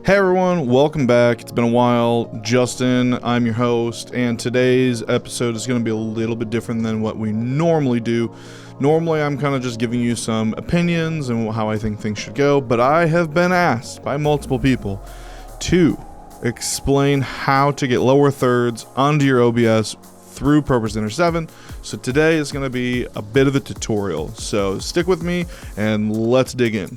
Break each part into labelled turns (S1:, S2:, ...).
S1: Hey everyone, welcome back. It's been a while. Justin, I'm your host, and today's episode is going to be a little bit different than what we normally do. Normally, I'm kind of just giving you some opinions and how I think things should go, but I have been asked by multiple people to explain how to get lower thirds onto your OBS through ProPresenter 7. So today is going to be a bit of a tutorial. So stick with me and let's dig in.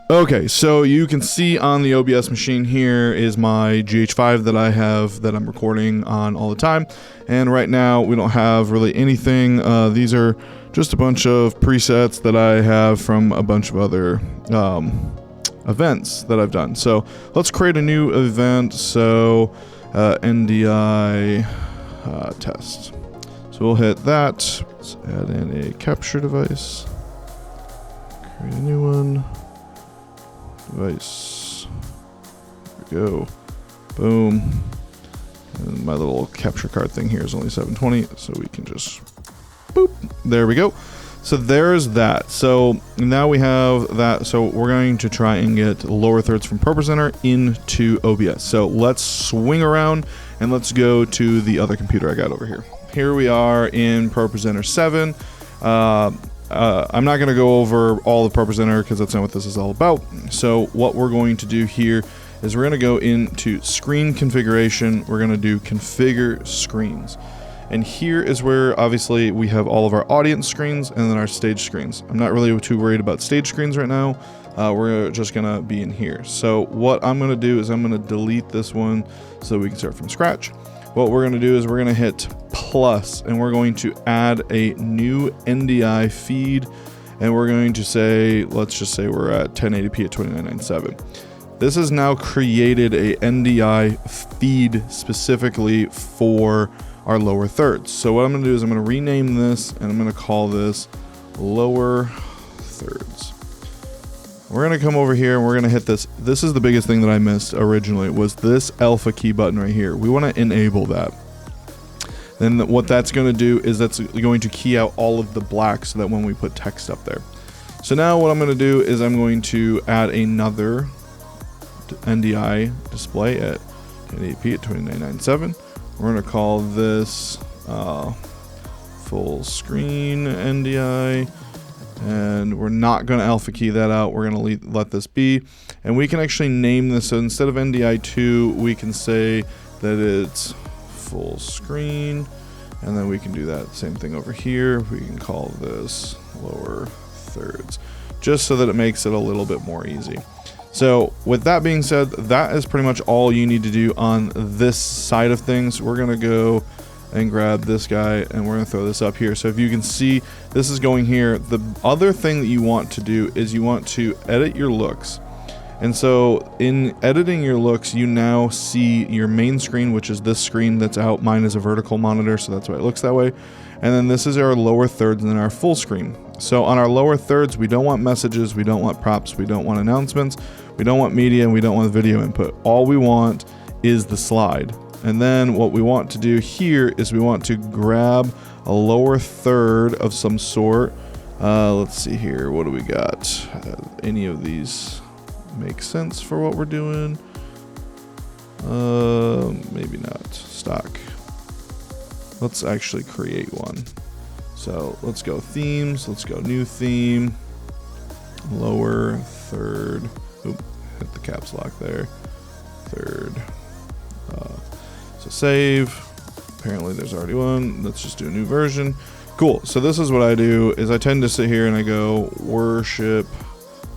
S1: Okay, so you can see on the OBS machine here is my GH5 that I have that I'm recording on all the time. And right now we don't have really anything. These are just a bunch of presets that I have from a bunch of other events that I've done. So let's create a new event. So NDI test. So we'll hit that. Let's add in a capture device. Create a new one. Device. There we go. Boom. And my little capture card thing here is only 720, so we can just boop. There we go. So there's that. So now we have that. So we're going to try and get lower thirds from ProPresenter into OBS. So let's swing around and let's go to the other computer I got over here. Here we are in ProPresenter 7. I'm not going to go over all of ProPresenter because that's not what this is all about. So what we're going to do here is we're going to go into screen configuration. We're going to do configure screens. And here is where obviously we have all of our audience screens and then our stage screens. I'm not really too worried about stage screens right now. We're just going to be in here. So what I'm going to do is I'm going to delete this one so we can start from scratch. What we're going to do is we're going to hit plus and we're going to add a new NDI feed, and we're going to say, let's just say we're at 1080p at 2997. This has now created a NDI feed specifically for our lower thirds. So what I'm going to do is I'm going to rename this and I'm going to call this lower thirds. We're going to come over here and we're going to hit this. This is the biggest thing that I missed originally, was this alpha key button right here. We want to enable that. Then what that's going to do is that's going to key out all of the black so that when we put text up there. So now what I'm going to do is I'm going to add another NDI display at 1080p at 2997. We're going to call this full screen NDI. And we're not going to alpha key that out. We're going to let this be. And we can actually name this. So instead of NDI2, we can say that it's full screen. And then we can do that same thing over here. We can call this lower thirds, just so that it makes it a little bit more easy. So with that being said, that is pretty much all you need to do on this side of things. We're going to go and grab this guy and we're going to throw this up here. So if you can see, this is going here. The other thing that you want to do is you want to edit your looks. And so in editing your looks, you now see your main screen, which is this screen that's out. Mine is a vertical monitor, so that's why it looks that way. And then this is our lower thirds and then our full screen. So on our lower thirds, we don't want messages, we don't want props, we don't want announcements, we don't want media, and we don't want video input. All we want is the slide. And then what we want to do here is we want to grab a lower third of some sort. Let's see here. What do we got? Any of these make sense for what we're doing? Maybe not. Stock. Let's actually create one. So let's go themes. Let's go new theme. Lower third. Oop, hit the caps lock there. Third. So save. Apparently there's already one. Let's just do a new version. Cool. So this is what I do is I tend to sit here and I go worship,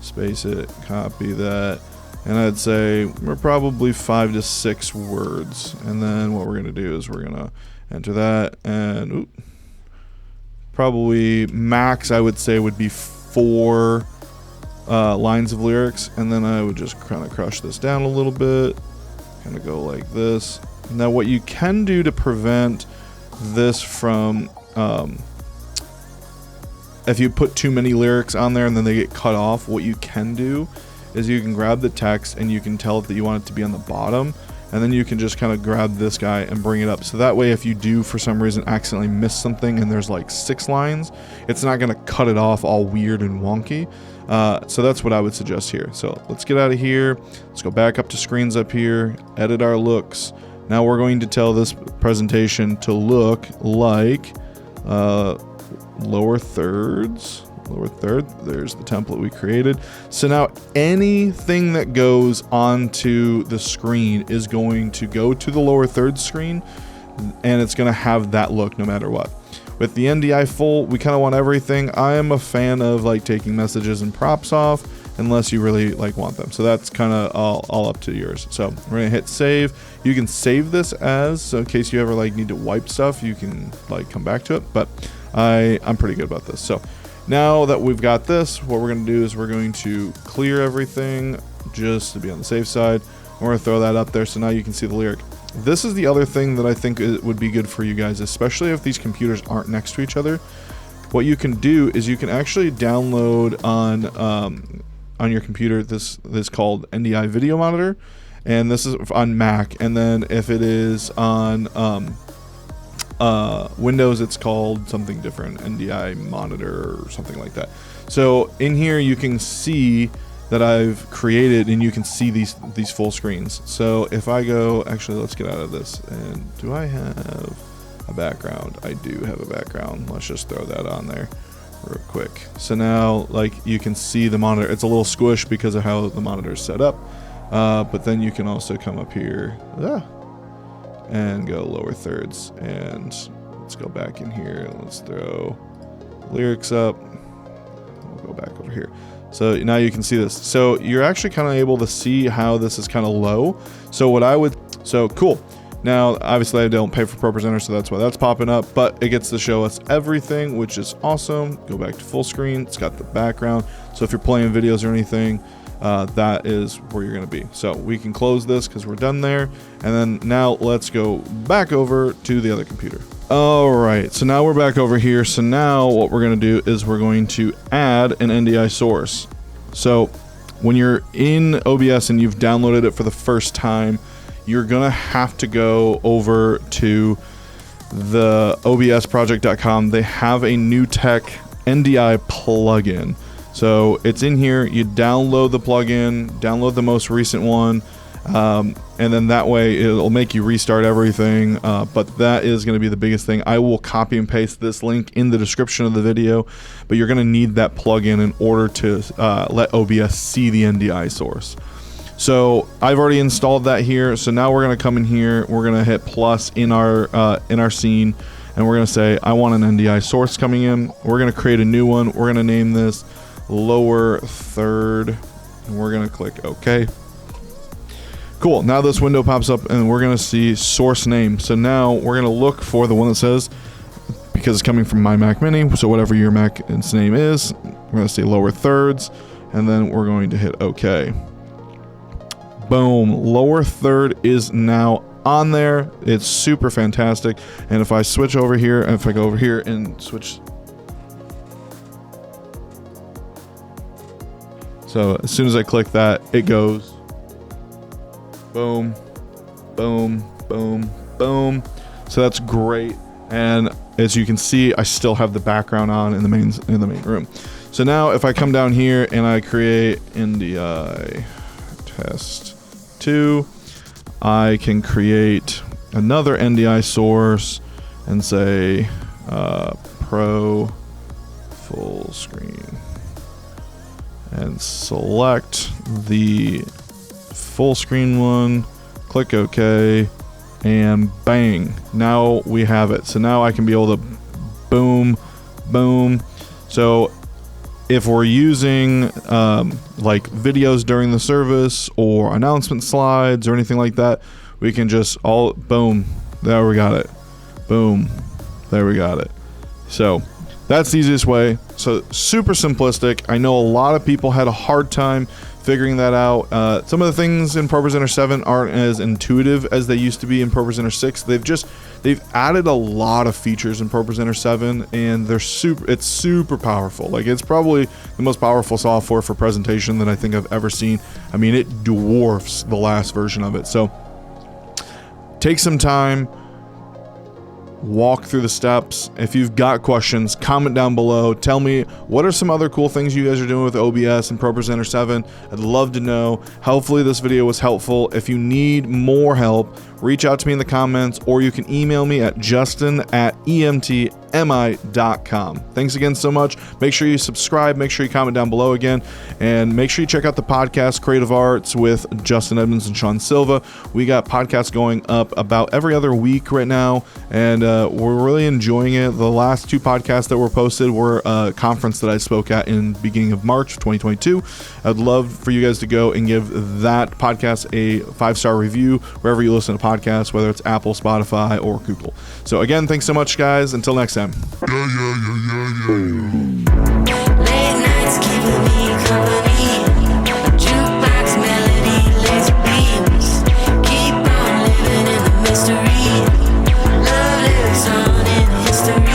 S1: space it, copy that, and I'd say we're probably 5 to 6 words. And then what we're going to do is we're going to enter that, and probably max I would say would be 4 lines of lyrics. And then I would just kind of crush this down a little bit, kind of go like this. Now what you can do to prevent this from, if you put too many lyrics on there and then they get cut off, what you can do is you can grab the text and you can tell it that you want it to be on the bottom, and then you can just kind of grab this guy and bring it up. So that way, if you do for some reason accidentally miss something and there's like 6 lines, it's not going to cut it off all weird and wonky. So that's what I would suggest here. So let's get out of here. Let's go back up to screens up here, edit our looks. Now we're going to tell this presentation to look like lower thirds. Lower third, there's the template we created. So now anything that goes onto the screen is going to go to the lower third screen, and it's going to have that look no matter what. With the NDI full, we kind of want everything. I am a fan of like taking messages and props off unless you really like want them. So that's kind of all up to yours. So we're gonna hit save. You can save this as, so in case you ever like need to wipe stuff, you can like come back to it, but I'm pretty good about this. So now that we've got this, what we're going to do is we're going to clear everything just to be on the safe side. We're going to throw that up there so now you can see the lyric. This is the other thing that I think would be good for you guys, especially if these computers aren't next to each other. What you can do is you can actually download on your computer this called NDI Video Monitor, and this is on Mac. And then if it is on Windows, it's called something different, NDI Monitor or something like that. So in here you can see that I've created, and you can see these full screens. So if I go, actually let's get out of this, and do I have a background? I do have a background. Let's just throw that on there real quick. So now like you can see the monitor. It's a little squish because of how the monitor is set up, but then you can also come up here and go lower thirds, and let's go back in here. Let's throw lyrics up. We'll go back over here. So now you can see this. So you're actually kind of able to see how this is kind of low. So what I would, so cool. Now, obviously I don't pay for ProPresenter, so that's why that's popping up, but it gets to show us everything, which is awesome. Go back to full screen. It's got the background. So if you're playing videos or anything, that is where you're going to be. So we can close this because we're done there. And then now let's go back over to the other computer. All right, so now we're back over here. So now what we're going to do is we're going to add an NDI source. So when you're in OBS and you've downloaded it for the first time, you're going to have to go over to the obsproject.com. They have a new tech NDI plugin. So it's in here. You download the plugin, download the most recent one, and then that way it'll make you restart everything. But that is going to be the biggest thing. I will copy and paste this link in the description of the video, but you're going to need that plugin in order to let OBS see the NDI source. So I've already installed that here. So now we're going to come in here. We're going to hit plus in our scene, and we're going to say I want an NDI source coming in. We're going to create a new one. We're going to name this lower third, and we're going to click OK. Cool. Now this window pops up, and we're going to see source name. So now we're going to look for the one that says, because it's coming from my Mac Mini, so whatever your Mac's name is, we're going to say lower thirds, and then we're going to hit OK. Boom. Lower third is now on there. It's super fantastic. And if I switch over here, if I go over here and switch, so as soon as I click that, it goes boom, boom, boom, boom. So that's great. And as you can see, I still have the background on in the main room. So now if I come down here and I create NDI test 2, I can create another NDI source and say pro full screen, and select the full screen one, click OK, and bang, now we have it. So now I can be able to boom, boom. So if we're using like videos during the service or announcement slides or anything like that, we can just all boom, there we got it, boom, there we got it. So that's the easiest way. So super simplistic. I know a lot of people had a hard time figuring that out. Some of the things in ProPresenter 7 aren't as intuitive as they used to be in ProPresenter 6. They've added a lot of features in ProPresenter 7, and it's super powerful. Like, it's probably the most powerful software for presentation that I think I've ever seen. I mean, it dwarfs the last version of it. So take some time, walk through the steps. If you've got questions, comment down below. Tell me what are some other cool things you guys are doing with OBS and ProPresenter 7. I'd love to know. Hopefully this video was helpful. If you need more help, reach out to me in the comments, or you can email me at justin@emtmi.com. Thanks again so much. Make sure you subscribe, make sure you comment down below again, and make sure you check out the podcast Creative Arts with Justin Edmonds and Sean Silva. We got podcasts going up about every other week right now, and we're really enjoying it. The last 2 podcasts that were posted were a conference that I spoke at in the beginning of March of 2022. I'd love for you guys to go and give that podcast a 5-star review wherever you listen to podcasts, whether it's Apple, Spotify, or Google. So again, thanks so much, guys. Until next time.
S2: Late nights keeping me company. Jukebox melody, laser beams. Keep on living in the mystery. Love lives on in history.